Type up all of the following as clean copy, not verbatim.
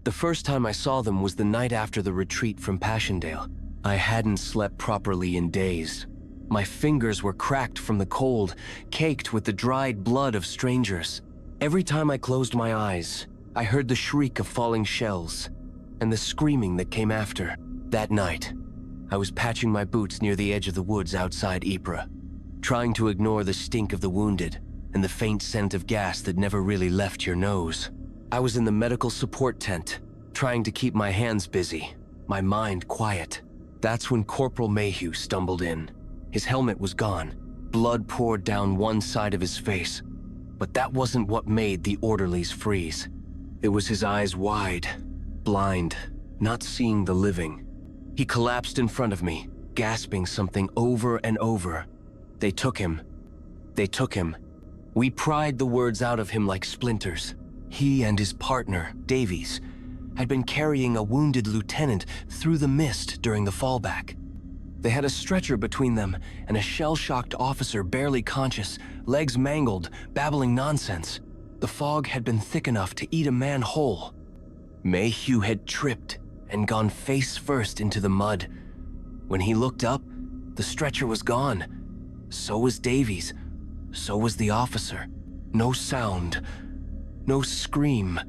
The first time I saw them was the night after the retreat from Passchendaele. I hadn't slept properly in days. My fingers were cracked from the cold, caked with the dried blood of strangers. Every time I closed my eyes, I heard the shriek of falling shells and the screaming that came after. That night, I was patching my boots near the edge of the woods outside Ypres, trying to ignore the stink of the wounded and the faint scent of gas that never really left your nose. I was in the medical support tent, trying to keep my hands busy, my mind quiet. That's when Corporal Mayhew stumbled in. His helmet was gone. Blood poured down one side of his face. But that wasn't what made the orderlies freeze. It was his eyes wide, blind, not seeing the living. He collapsed in front of me, gasping something over and over. They took him. They took him. We pried the words out of him like splinters. He and his partner, Davies, had been carrying a wounded lieutenant through the mist during the fallback. They had a stretcher between them and a shell-shocked officer barely conscious, legs mangled, babbling nonsense. The fog had been thick enough to eat a man whole. Mayhew had tripped and gone face first into the mud. When he looked up, the stretcher was gone. So was Davies. So was the officer. No sound. No scream.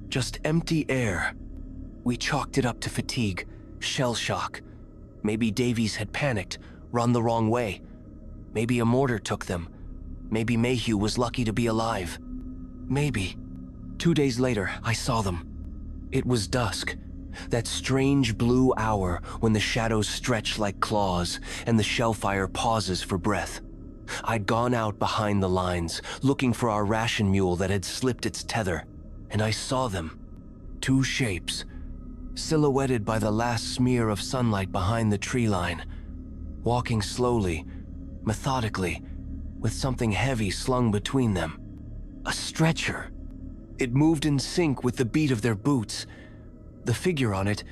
Just empty air. We chalked it up to fatigue, shell shock. Maybe Davies had panicked, run the wrong way. Maybe a mortar took them. Maybe Mayhew was lucky to be alive. Maybe. 2 days later, I saw them. It was dusk, that strange blue hour when the shadows stretch like claws and the shellfire pauses for breath. I'd gone out behind the lines, looking for our ration mule that had slipped its tether, and I saw them. 2 shapes, silhouetted by the last smear of sunlight behind the tree line, walking slowly, methodically, with something heavy slung between them. A stretcher. It moved in sync with the beat of their boots. The figure on it,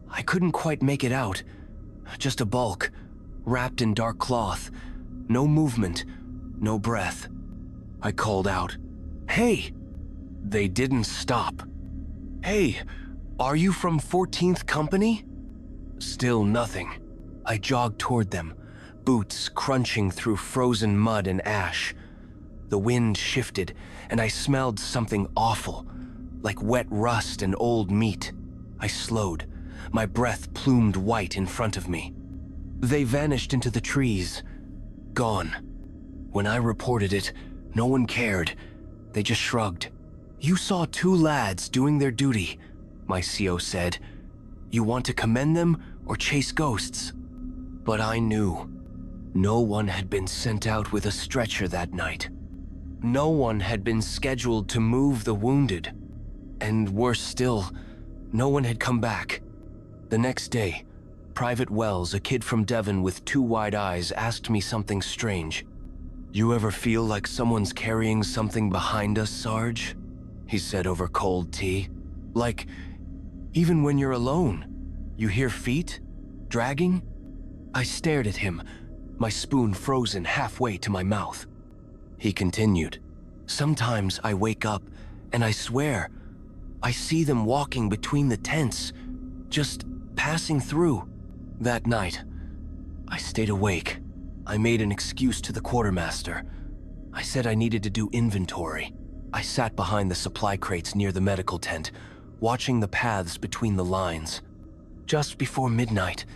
I couldn't quite make it out. Just a bulk, wrapped in dark cloth. No movement, no breath. I called out, "Hey!" They didn't stop. "Hey, are you from 14th Company?" Still nothing. I jogged toward them, boots crunching through frozen mud and ash. The wind shifted, and I smelled something awful, like wet rust and old meat. I slowed, my breath plumed white in front of me. They vanished into the trees, gone. When I reported it, no one cared. They just shrugged. "You saw 2 lads doing their duty," my CO said. "You want to commend them or chase ghosts?" But I knew. No one had been sent out with a stretcher that night. No one had been scheduled to move the wounded. And worse still, no one had come back. The next day, Private Wells, a kid from Devon with 2 wide eyes, asked me something strange. "You ever feel like someone's carrying something behind us, Sarge?" he said over cold tea. "Like, even when you're alone, you hear feet? Dragging?" I stared at him, my spoon frozen halfway to my mouth. He continued, "Sometimes I wake up and I swear, I see them walking between the tents, just passing through." That night, I stayed awake. I made an excuse to the quartermaster. I said I needed to do inventory. I sat behind the supply crates near the medical tent, watching the paths between the lines. Just before midnight,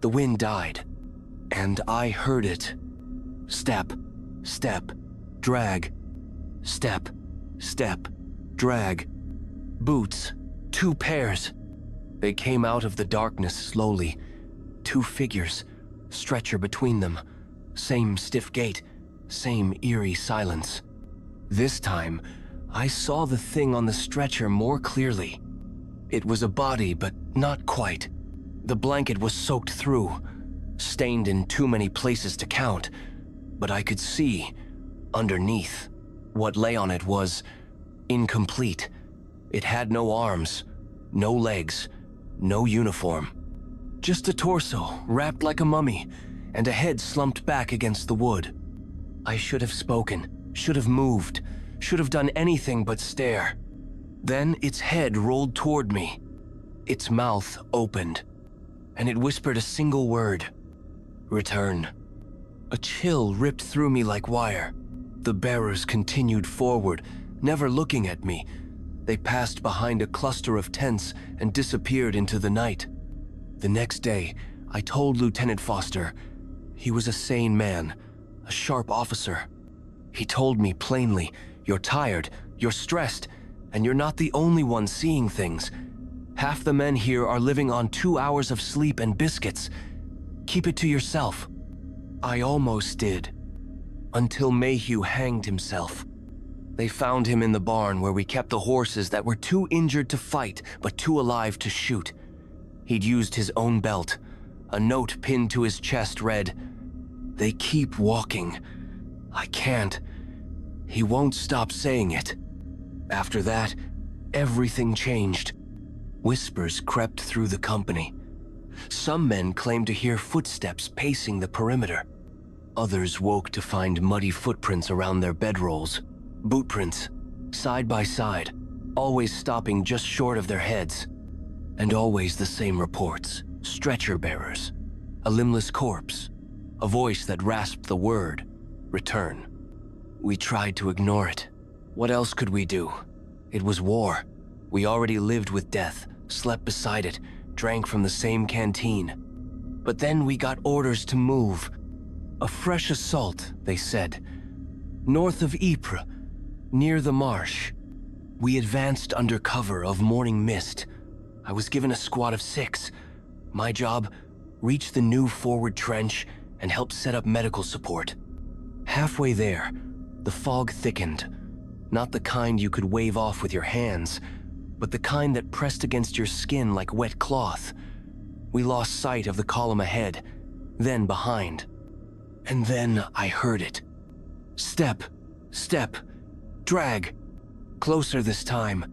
the wind died, and I heard it. Step, step, drag. Step, step, drag. Boots, 2 pairs. They came out of the darkness slowly. 2 figures, stretcher between them. Same stiff gait, same eerie silence. This time, I saw the thing on the stretcher more clearly. It was a body, but not quite. The blanket was soaked through, stained in too many places to count, but I could see, underneath, what lay on it was incomplete. It had no arms, no legs, no uniform. Just a torso, wrapped like a mummy, and a head slumped back against the wood. I should have spoken, should have moved, should have done anything but stare. Then its head rolled toward me, Its mouth opened, and it whispered a single word: return. A chill ripped through me like wire. The bearers continued forward, never looking at me. They passed behind a cluster of tents and disappeared into the night. The next day, I told Lieutenant Foster. He was a sane man, a sharp officer. He told me plainly, "You're tired, you're stressed, and you're not the only one seeing things. Half the men here are living on 2 hours of sleep and biscuits. Keep it to yourself." I almost did, until Mayhew hanged himself. They found him in the barn where we kept the horses that were too injured to fight but too alive to shoot. He'd used his own belt. A note pinned to his chest read, "They keep walking. I can't." He won't stop saying it. After that, everything changed. Whispers crept through the company. Some men claimed to hear footsteps pacing the perimeter. Others woke to find muddy footprints around their bedrolls. Boot prints, side by side, always stopping just short of their heads. And always the same reports: stretcher bearers, a limbless corpse, a voice that rasped the word, return. We tried to ignore it. What else could we do? It was war. We already lived with death, slept beside it, drank from the same canteen. But then we got orders to move. A fresh assault, they said. North of Ypres, near the marsh. We advanced under cover of morning mist. I was given a squad of 6. My job, reach the new forward trench and help set up medical support. Halfway there, the fog thickened. Not the kind you could wave off with your hands, but the kind that pressed against your skin like wet cloth. We lost sight of the column ahead, then behind. And then I heard it. Step, step, drag. Closer this time.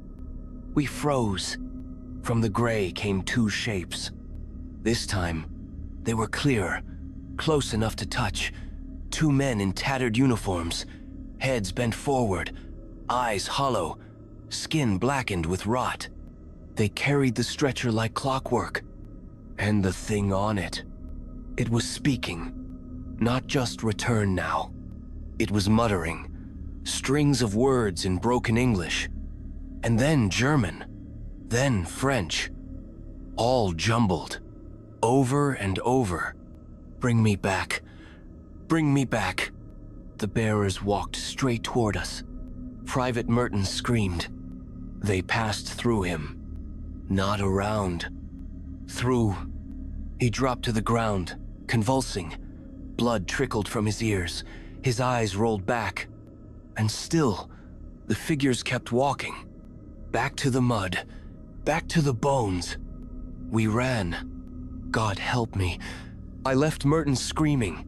We froze. From the gray came 2 shapes. This time, they were clear, close enough to touch. 2 men in tattered uniforms, heads bent forward, eyes hollow, skin blackened with rot. They carried the stretcher like clockwork, and the thing on it. It was speaking. Not just return now. It was muttering, strings of words in broken English, and then German, then French, all jumbled, over and over. Bring me back. Bring me back. The bearers walked straight toward us. Private Merton screamed. They passed through him. Not around. Through. He dropped to the ground, convulsing. Blood trickled from his ears. His eyes rolled back. And still, the figures kept walking. Back to the mud. Back to the bones. We ran. God help me. I left Merton screaming.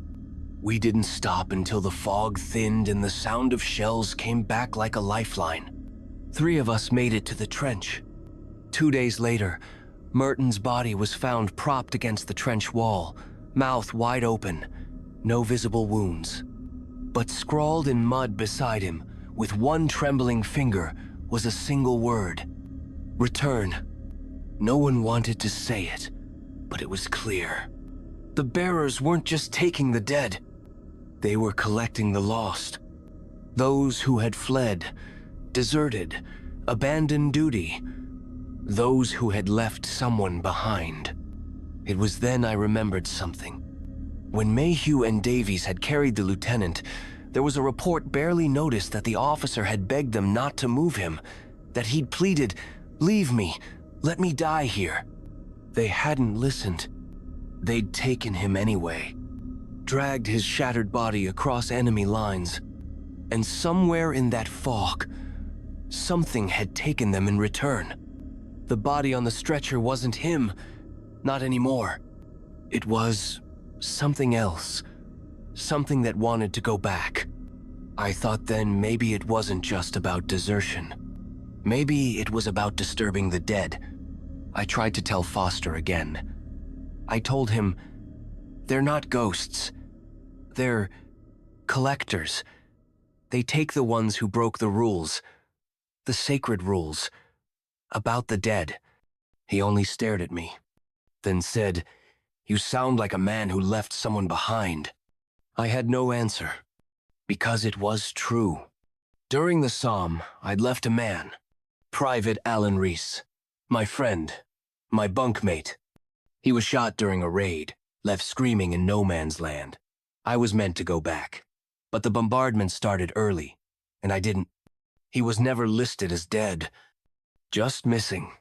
We didn't stop until the fog thinned and the sound of shells came back like a lifeline. 3 of us made it to the trench. 2 days later, Merton's body was found propped against the trench wall, mouth wide open, no visible wounds. But scrawled in mud beside him, with one trembling finger, was a single word: return. No one wanted to say it, but it was clear. The bearers weren't just taking the dead. They were collecting the lost. Those who had fled, deserted, abandoned duty. Those who had left someone behind. It was then I remembered something. When Mayhew and Davies had carried the lieutenant, there was a report barely noticed that the officer had begged them not to move him, that he'd pleaded, "Leave me, let me die here." They hadn't listened. They'd taken him anyway, dragged his shattered body across enemy lines, and somewhere in that fog, something had taken them in return. The body on the stretcher wasn't him, not anymore. It was something else, something that wanted to go back. I thought then maybe it wasn't just about desertion. Maybe it was about disturbing the dead. I tried to tell Foster again. I told him, they're not ghosts. They're collectors. They take the ones who broke the rules, the sacred rules, about the dead. He only stared at me, then said, "You sound like a man who left someone behind." I had no answer, because it was true. During the psalm, I'd left a man, Private Alan Reese, my friend, my bunkmate. He was shot during a raid, left screaming in no man's land. I was meant to go back, but the bombardment started early, and I didn't. He was never listed as dead, just missing.